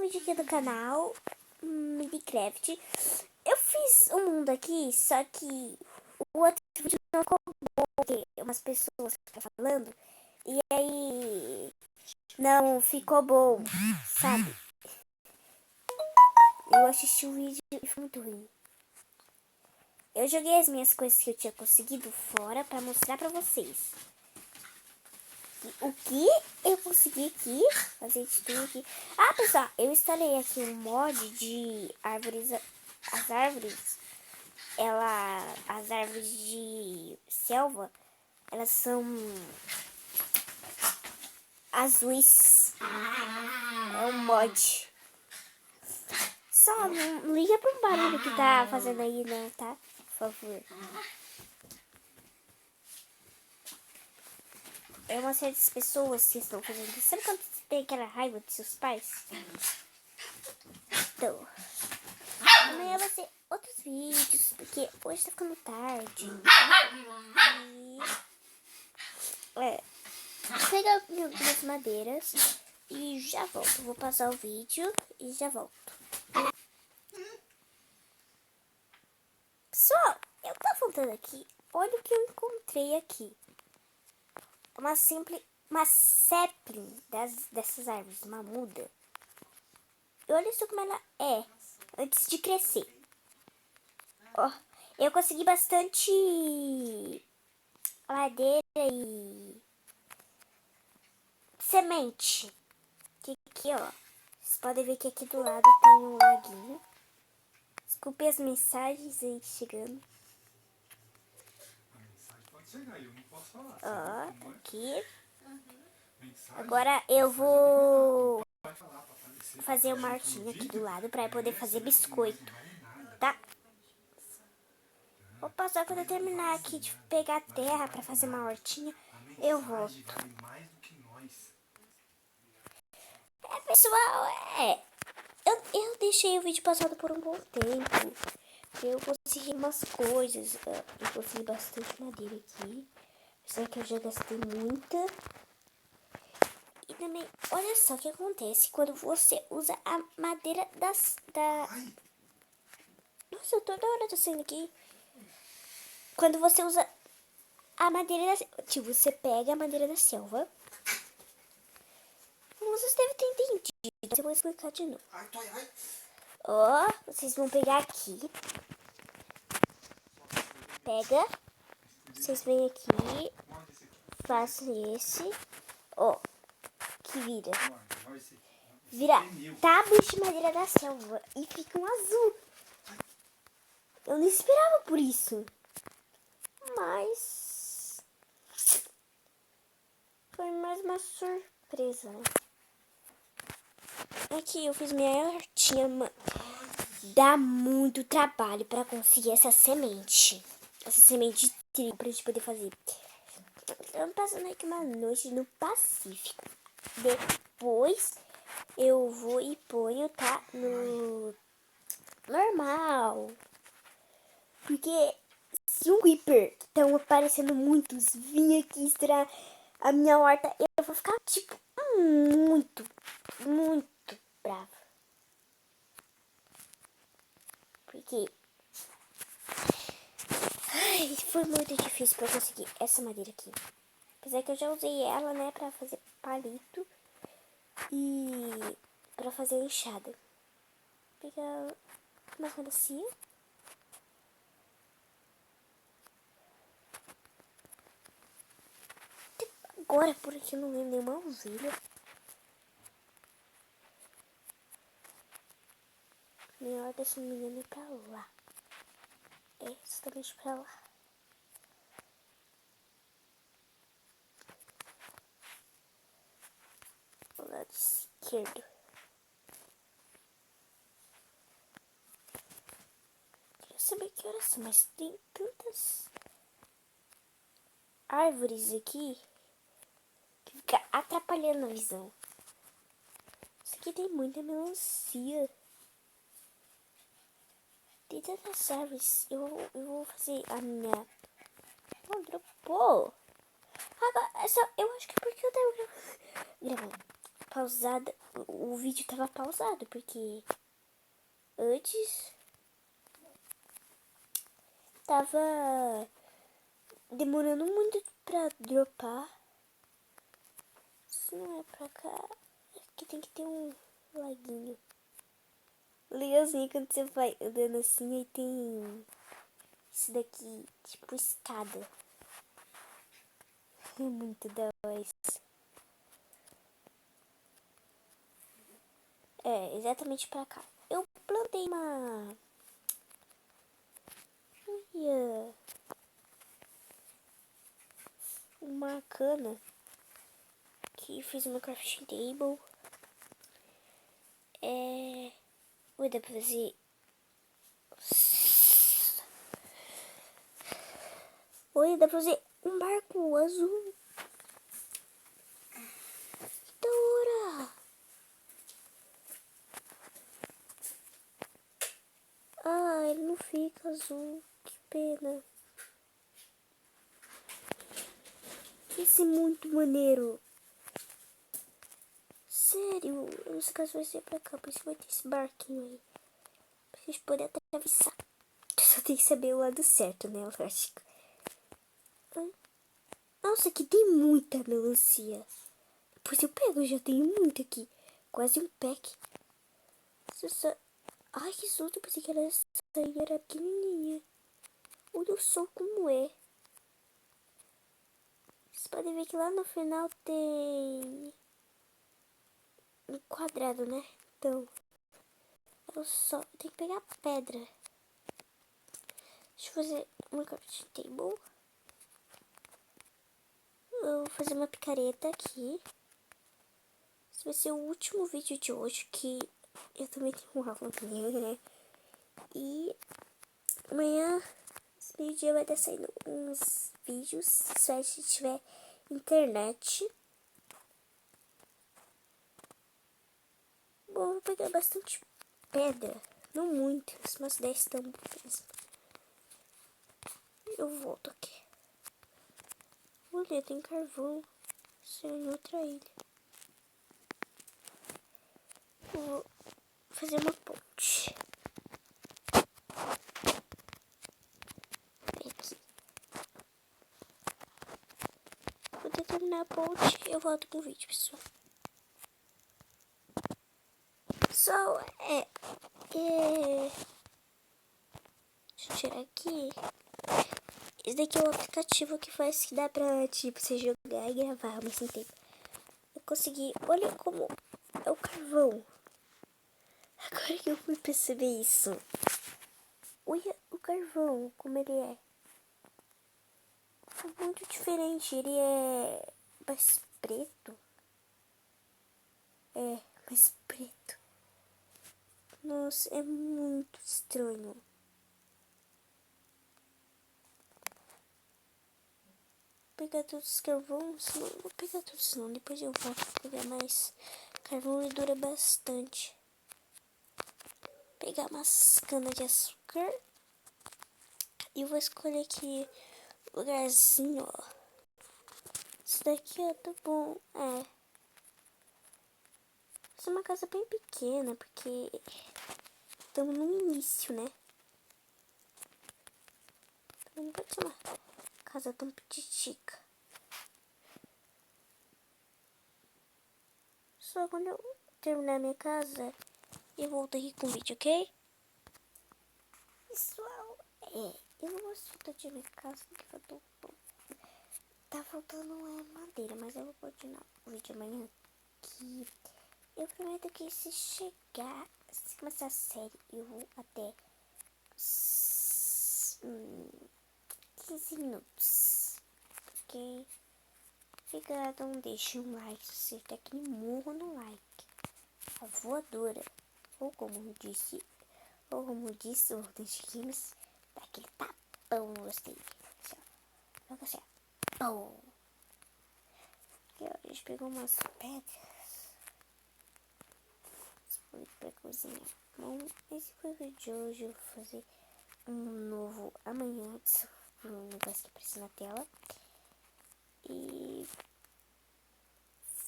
vídeo aqui do canal Minecraft. Eu fiz um mundo aqui, só que o outro vídeo não ficou bom, porque umas pessoas ficaram falando, e aí não ficou bom, sabe? Eu assisti o vídeo e foi muito ruim. Eu joguei as minhas coisas que eu tinha conseguido fora pra mostrar pra vocês. O que eu consegui aqui, fazer de tudo aqui. Ah, pessoal, eu instalei aqui um mod de árvores. As árvores, as árvores de selva, elas são azuis. É um mod. Só não liga pro barulho que tá fazendo aí, não, tá? Por favor. É uma série de pessoas que estão fazendo isso. Sabe quando você tem aquela raiva de seus pais? Então, amanhã vai ser outros vídeos, porque hoje tá ficando tarde. Vou pegar minhas madeiras e já volto. Vou passar o vídeo e já volto. Pessoal, eu tô voltando aqui. Olha o que eu encontrei aqui. Uma sapling dessas árvores, uma muda. E olha só como ela é antes de crescer. Ó, eu consegui bastante madeira e semente. Aqui, ó. Vocês podem ver que aqui do lado tem um laguinho. Desculpe as mensagens aí chegando. A mensagem pode chegar, eu não posso falar. Ó, aqui. Agora eu vou fazer uma hortinha aqui do lado para poder fazer biscoito, tá? Vou passar quando eu terminar aqui de pegar terra para fazer uma hortinha, eu volto. Pessoal, eu deixei o vídeo passado por um bom tempo. Eu consegui umas coisas, eu consegui bastante madeira aqui. Só que eu já gastei muita. E também, olha só o que acontece quando você usa a madeira Nossa, eu toda hora tô saindo aqui. Quando você usa a madeira tipo, você pega a madeira da selva. Vocês devem ter entendido. Eu vou explicar de novo. Ó, vocês vão pegar aqui. Pega. Vocês vêm aqui. Façam esse. Ó, que vira. Vira tábuas de madeira da selva. E fica um azul. Eu não esperava por isso. Mas foi mais uma surpresa, né? Aqui eu fiz minha hortinha. Dá muito trabalho pra conseguir essa semente. Essa semente de trigo pra gente poder fazer. Estamos passando aqui uma noite no Pacífico. Depois eu vou e ponho, tá? No normal. Porque se um Creeper, que estão aparecendo muitos, vir aqui estourar a minha horta, eu vou ficar, tipo, muito brava. Porque foi muito difícil pra conseguir essa madeira aqui. Apesar que eu já usei ela, né, pra fazer palito e pra fazer enxada. Pegar uma melancia. Agora por aqui não vem nenhuma ovelha. Melhor desse menino ir pra lá. É, justamente pra lá. Do lado esquerdo. Queria saber que horas são, mas tem tantas árvores aqui que fica atrapalhando a visão. Isso aqui tem muita melancia. Tem tantas árvores. Eu vou fazer a minha... Não, dropou. Agora, eu acho que é porque eu tava gravando pausada. o vídeo tava pausado, porque antes tava demorando muito pra dropar. Se não é pra cá, aqui tem que ter um laguinho. Legalzinho quando você vai andando assim, aí tem isso daqui, tipo escada. É muito da hora isso. É, exatamente pra cá. Eu plantei uma cana que fiz uma crafting table. Oi, dá pra fazer. Oi, dá pra fazer um barco azul. Que da hora! Ah, ele não fica azul. Que pena. Esse é muito maneiro. Sério, nesse caso vai ser pra cá, por isso vai ter esse barquinho aí. Pra vocês poderem atravessar. Só tem que saber o lado certo, né, lógico. Nossa, aqui tem muita melancia. Depois eu pego, eu já tenho muito aqui. Quase um pack. Ai, que susto, eu pensei que ela era pequenininha. Olha só como é. Vocês podem ver que lá no final tem um quadrado, né? Então, eu tenho que pegar pedra. Deixa eu fazer uma crafting table. Eu vou fazer uma picareta aqui. Esse vai ser o último vídeo de hoje, que eu também tenho um aula amanhã, né? E amanhã, esse meio-dia, vai estar saindo uns vídeos, se tiver internet. Bom, eu vou pegar bastante pedra, não muitas, umas 10 tampas. Eu volto aqui. Olha, tem carvão. Isso é em outra ilha. Vou fazer uma ponte. Aqui. Quando eu terminar a ponte, eu volto com o vídeo, pessoal. Só deixa eu tirar aqui. Esse daqui é o aplicativo que faz que dá pra, tipo, você jogar e gravar ao mesmo tempo. Eu consegui. Olha como é o carvão. Agora que eu fui perceber isso. Olha o carvão, como ele é. É muito diferente. Ele é mais preto. É, mais preto. Nossa, é muito estranho. Vou pegar todos os carvões. Não vou pegar todos não. Depois eu volto a pegar mais carvão e dura bastante. Pegar umas canas de açúcar. E vou escolher aqui o lugarzinho, ó. Isso daqui, ó, tá bom. Essa é uma casa bem pequena, porque estamos no início, né? Então não pode ser uma casa tão petitica. Só quando eu terminar minha casa, eu volto aqui com o vídeo, ok? Pessoal, eu não gosto de minha casa, porque tá faltando uma madeira, mas eu vou continuar o vídeo amanhã. Que eu prometo que se começar a série, eu vou até 15 minutos. Ok? Fica, então deixa um like se você tá aqui, murro no like. A voadora. Ou como disse o Dante Games, dá aquele tapão no gostei. Assim, ó. Assim, ó. Pum. Aqui, ó, a gente pegou umas pedras. Foi pra cozinhar. Bom, esse foi o vídeo de hoje. Eu vou fazer um novo amanhã. Um negócio que aparece na tela. E